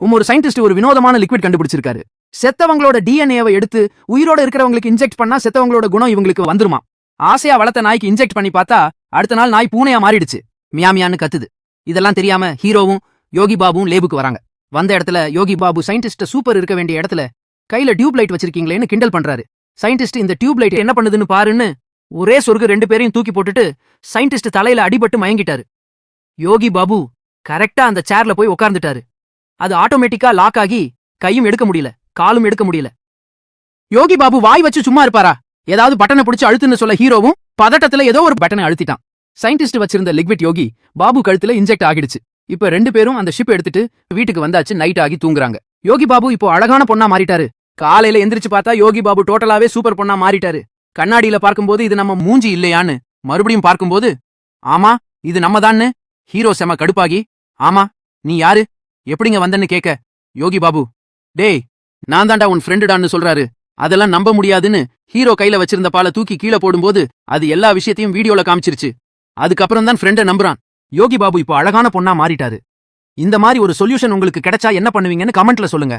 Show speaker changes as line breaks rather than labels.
ஒரு சயின்டிஸ்ட் ஒரு வினோதமான லிக்விட் கண்டுபிடிச்சிருக்காரு. செத்தவங்களோட டிஎன்ஏவை எடுத்து உயிரோட இருக்கிறவங்களுக்கு இன்ஜெக்ட் பண்ணா செத்தவங்களோட குணம் இவங்களுக்கு வந்துருமா. ஆசையா வளர்த்த நாய்க்கு இன்ஜெக்ட் பண்ணி பார்த்தா அடுத்த நாள் நாய் பூனையா மாறிடுச்சு. மியாமியான்னு கத்துது. இதெல்லாம் தெரியாம ஹீரோவும் யோகி பாபுவும் லேபுக்கு வராங்க. வந்த இடத்துல யோகி பாபு சயின்டிஸ்ட் சூப்பர் இருக்க வேண்டிய இடத்துல கையில டியூப் லைட் வச்சிருக்கீங்களேன்னு கிண்டல் பண்றாரு. சயின்டிஸ்ட் இந்த டியூப் லைட் என்ன பண்ணுதுன்னு பாருன்னு ஒரே சொர்க்கு 2 பேரையும் தூக்கி போட்டுட்டு சயின்டிஸ்ட் தலையில அடிபட்டு மயங்கிட்டாரு. யோகி பாபு கரெக்டா அந்த சேர்ல போய் உட்கார்ந்துட்டாரு. அது ஆட்டோமேட்டிக்கா லாக் ஆகி கையும் எடுக்க முடியல, காலும் எடுக்க முடியல. யோகி பாபு வாய் வச்சு சும்மா இருப்பாரா? ஏதாவது பட்டனை பிடிச்சு அழுத்துன்னு சொல்ல ஹீரோவும் பதட்டத்துல ஏதோ ஒரு பட்டனை அழுத்திட்டான். சயின்டிஸ்ட் வச்சிருந்த லிக்விட் யோகி பாபு கழுத்துல இன்ஜெக்ட் ஆகிடுச்சு. இப்ப 2 பேரும் அந்த ஷிப் எடுத்துட்டு வீட்டுக்கு வந்தாச்சு. நைட் ஆகி தூங்குறாங்க. யோகி பாபு இப்போ அழகான பொண்ணா மாறிட்டாரு. காலையில எந்திரிச்சு பார்த்தா யோகி பாபு டோட்டலாவே சூப்பர் பொண்ணா மாறிட்டாரு. கண்ணாடியில பார்க்கும்போது இது நம்ம மூஞ்சி இல்லையான்னு, மறுபடியும் பார்க்கும்போது ஆமா இது நம்ம தான்னு ஹீரோ செம கடுப்பாகி, ஆமா நீ யாரு, எப்படிங்க வந்தன்னு கேட்க, யோகி பாபு டேய் நான் தாண்டா உன் ஃப்ரெண்டுடான்னு சொல்றாரு. அதெல்லாம் நம்ப முடியாதுன்னு ஹீரோ கையில வச்சிருந்த பாலை தூக்கி கீழே போடும்போது அது எல்லா விஷயத்தையும் வீடியோல காமிச்சிருச்சு. அதுக்கப்புறம் தான் ஃப்ரெண்ட நம்புறான். யோகி பாபு இப்போ அழகான பொண்ணா மாறிட்டாரு. இந்த மாதிரி ஒரு சொல்யூஷன் உங்களுக்கு கிடைச்சா என்ன பண்ணுவீங்கன்னு கமெண்ட்ல சொல்லுங்க.